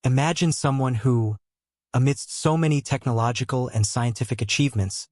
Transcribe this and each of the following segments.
Imagine someone who, amidst so many technological and scientific achievements,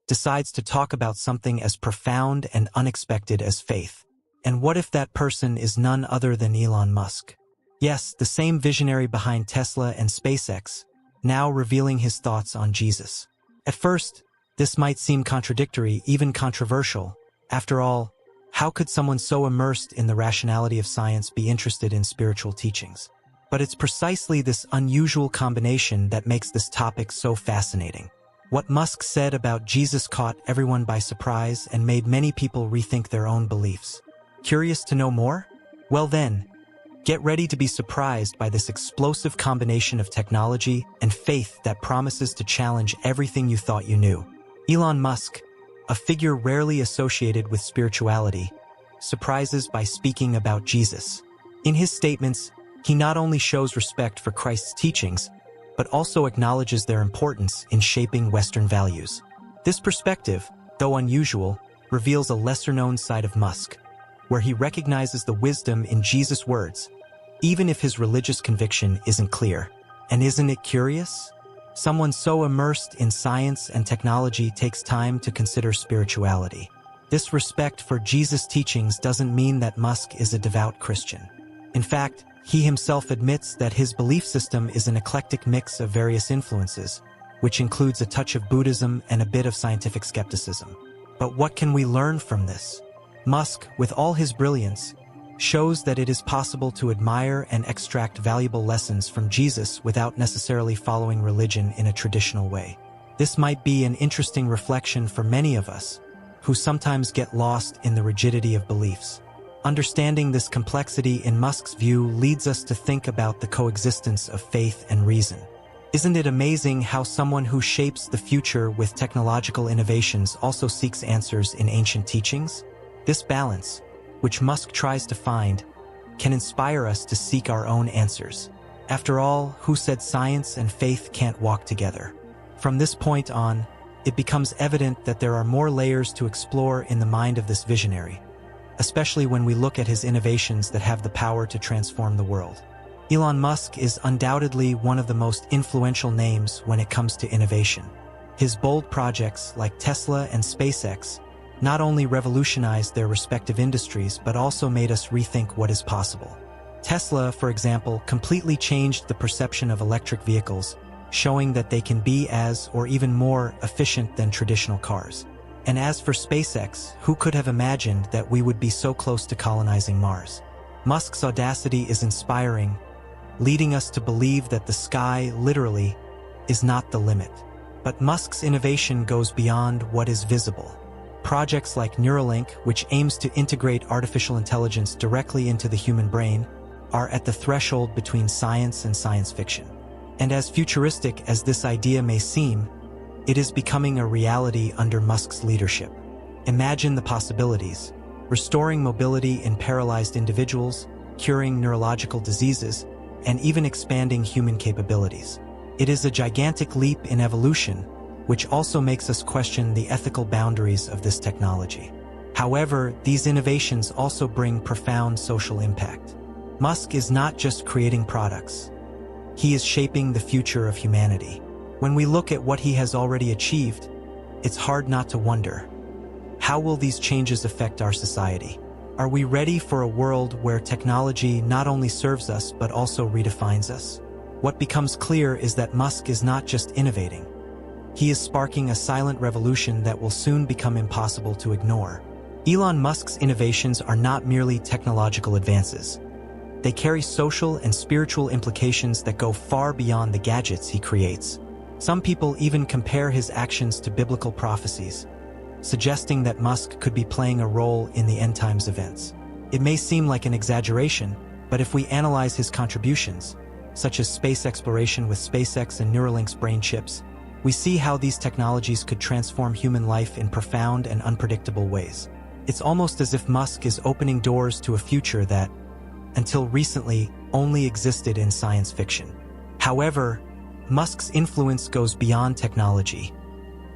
decides to talk about something as profound and unexpected as faith. And what if that person is none other than Elon Musk? Yes, the same visionary behind Tesla and SpaceX, now revealing his thoughts on Jesus. At first, this might seem contradictory, even controversial. After all, how could someone so immersed in the rationality of science be interested in spiritual teachings? But it's precisely this unusual combination that makes this topic so fascinating. What Musk said about Jesus caught everyone by surprise and made many people rethink their own beliefs. Curious to know more? Well then, get ready to be surprised by this explosive combination of technology and faith that promises to challenge everything you thought you knew. Elon Musk, a figure rarely associated with spirituality, surprises by speaking about Jesus. In his statements, he not only shows respect for Christ's teachings, but also acknowledges their importance in shaping Western values. This perspective, though unusual, reveals a lesser-known side of Musk, where he recognizes the wisdom in Jesus' words, even if his religious conviction isn't clear. And isn't it curious? Someone so immersed in science and technology takes time to consider spirituality. This respect for Jesus' teachings doesn't mean that Musk is a devout Christian. In fact, he himself admits that his belief system is an eclectic mix of various influences, which includes a touch of Buddhism and a bit of scientific skepticism. But what can we learn from this? Musk, with all his brilliance, shows that it is possible to admire and extract valuable lessons from Jesus without necessarily following religion in a traditional way. This might be an interesting reflection for many of us, who sometimes get lost in the rigidity of beliefs. Understanding this complexity in Musk's view leads us to think about the coexistence of faith and reason. Isn't it amazing how someone who shapes the future with technological innovations also seeks answers in ancient teachings? This balance, which Musk tries to find, can inspire us to seek our own answers. After all, who said science and faith can't walk together? From this point on, it becomes evident that there are more layers to explore in the mind of this visionary, especially when we look at his innovations that have the power to transform the world. Elon Musk is undoubtedly one of the most influential names when it comes to innovation. His bold projects like Tesla and SpaceX not only revolutionized their respective industries but also made us rethink what is possible. Tesla, for example, completely changed the perception of electric vehicles, showing that they can be as or even more efficient than traditional cars. And as for SpaceX, who could have imagined that we would be so close to colonizing Mars? Musk's audacity is inspiring, leading us to believe that the sky, literally, is not the limit. But Musk's innovation goes beyond what is visible. Projects like Neuralink, which aims to integrate artificial intelligence directly into the human brain, are at the threshold between science and science fiction. And as futuristic as this idea may seem, it is becoming a reality under Musk's leadership. Imagine the possibilities: restoring mobility in paralyzed individuals, curing neurological diseases, and even expanding human capabilities. It is a gigantic leap in evolution, which also makes us question the ethical boundaries of this technology. However, these innovations also bring profound social impact. Musk is not just creating products. He is shaping the future of humanity. When we look at what he has already achieved, it's hard not to wonder, how will these changes affect our society? Are we ready for a world where technology not only serves us but also redefines us? What becomes clear is that Musk is not just innovating. He is sparking a silent revolution that will soon become impossible to ignore. Elon Musk's innovations are not merely technological advances. They carry social and spiritual implications that go far beyond the gadgets he creates. Some people even compare his actions to biblical prophecies, suggesting that Musk could be playing a role in the end times events. It may seem like an exaggeration, but if we analyze his contributions, such as space exploration with SpaceX and Neuralink's brain chips, we see how these technologies could transform human life in profound and unpredictable ways. It's almost as if Musk is opening doors to a future that, until recently, only existed in science fiction. However, Musk's influence goes beyond technology.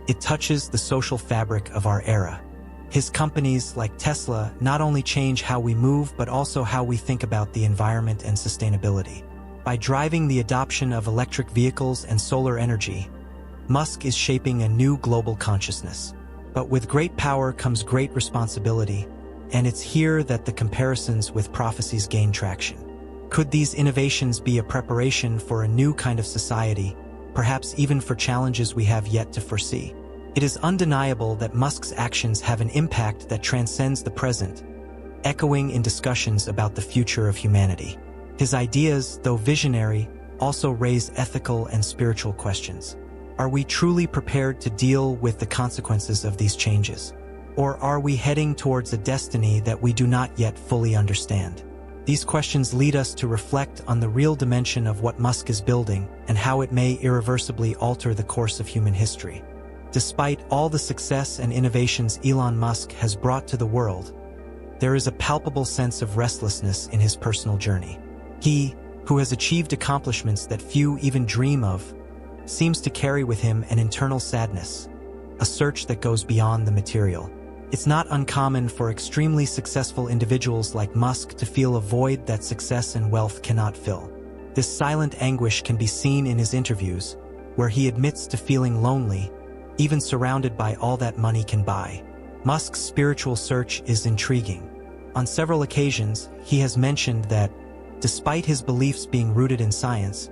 It touches the social fabric of our era. His companies, like Tesla, not only change how we move but also how we think about the environment and sustainability. By driving the adoption of electric vehicles and solar energy, Musk is shaping a new global consciousness. But with great power comes great responsibility, and it's here that the comparisons with prophecies gain traction. Could these innovations be a preparation for a new kind of society, perhaps even for challenges we have yet to foresee? It is undeniable that Musk's actions have an impact that transcends the present, echoing in discussions about the future of humanity. His ideas, though visionary, also raise ethical and spiritual questions. Are we truly prepared to deal with the consequences of these changes? Or are we heading towards a destiny that we do not yet fully understand? These questions lead us to reflect on the real dimension of what Musk is building and how it may irreversibly alter the course of human history. Despite all the success and innovations Elon Musk has brought to the world, there is a palpable sense of restlessness in his personal journey. He, who has achieved accomplishments that few even dream of, seems to carry with him an internal sadness, a search that goes beyond the material. It's not uncommon for extremely successful individuals like Musk to feel a void that success and wealth cannot fill. This silent anguish can be seen in his interviews, where he admits to feeling lonely, even surrounded by all that money can buy. Musk's spiritual search is intriguing. On several occasions, he has mentioned that, despite his beliefs being rooted in science,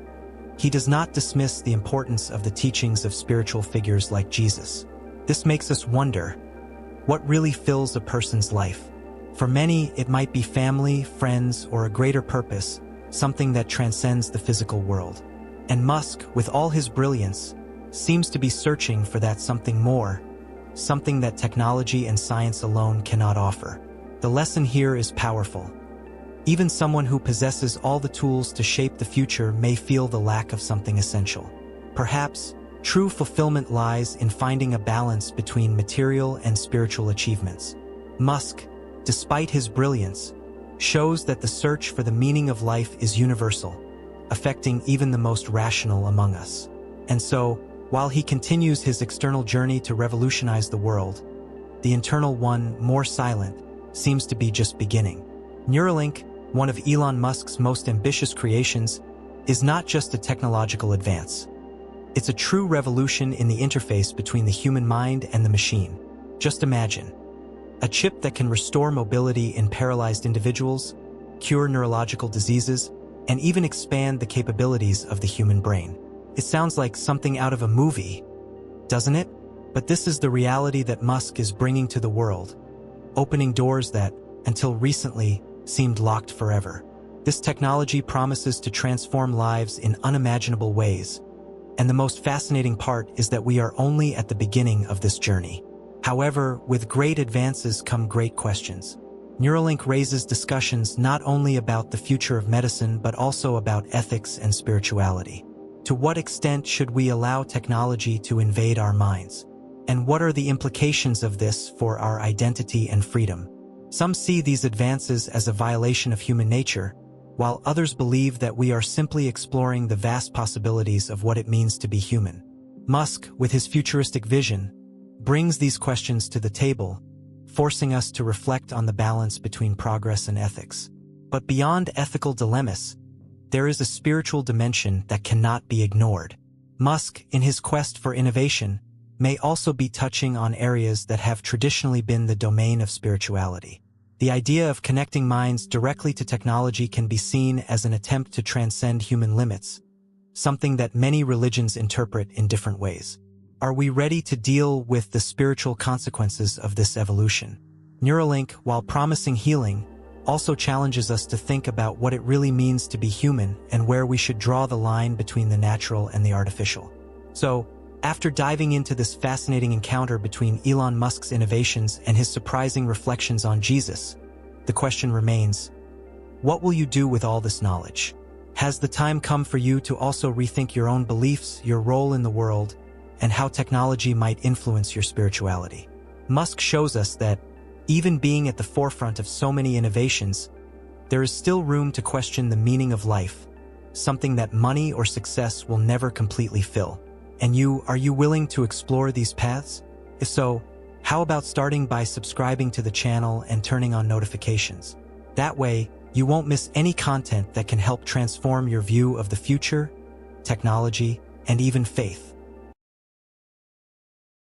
he does not dismiss the importance of the teachings of spiritual figures like Jesus. This makes us wonder, what really fills a person's life? For many, it might be family, friends, or a greater purpose, something that transcends the physical world. And Musk, with all his brilliance, seems to be searching for that something more, something that technology and science alone cannot offer. The lesson here is powerful. Even someone who possesses all the tools to shape the future may feel the lack of something essential. Perhaps, true fulfillment lies in finding a balance between material and spiritual achievements. Musk, despite his brilliance, shows that the search for the meaning of life is universal, affecting even the most rational among us. And so, while he continues his external journey to revolutionize the world, the internal one, more silent, seems to be just beginning. Neuralink, one of Elon Musk's most ambitious creations, is not just a technological advance. It's a true revolution in the interface between the human mind and the machine. Just imagine, a chip that can restore mobility in paralyzed individuals, cure neurological diseases, and even expand the capabilities of the human brain. It sounds like something out of a movie, doesn't it? But this is the reality that Musk is bringing to the world, opening doors that, until recently, seemed locked forever. This technology promises to transform lives in unimaginable ways, and the most fascinating part is that we are only at the beginning of this journey. However, with great advances come great questions. Neuralink raises discussions not only about the future of medicine but also about ethics and spirituality. To what extent should we allow technology to invade our minds? And what are the implications of this for our identity and freedom? Some see these advances as a violation of human nature, while others believe that we are simply exploring the vast possibilities of what it means to be human. Musk, with his futuristic vision, brings these questions to the table, forcing us to reflect on the balance between progress and ethics. But beyond ethical dilemmas, there is a spiritual dimension that cannot be ignored. Musk, in his quest for innovation, may also be touching on areas that have traditionally been the domain of spirituality. The idea of connecting minds directly to technology can be seen as an attempt to transcend human limits, something that many religions interpret in different ways. Are we ready to deal with the spiritual consequences of this evolution? Neuralink, while promising healing, also challenges us to think about what it really means to be human and where we should draw the line between the natural and the artificial. So, after diving into this fascinating encounter between Elon Musk's innovations and his surprising reflections on Jesus, the question remains, what will you do with all this knowledge? Has the time come for you to also rethink your own beliefs, your role in the world, and how technology might influence your spirituality? Musk shows us that, even being at the forefront of so many innovations, there is still room to question the meaning of life, something that money or success will never completely fill. And are you willing to explore these paths? If so, how about starting by subscribing to the channel and turning on notifications? That way, You won't miss any content that can help transform your view of the future, technology, and even faith.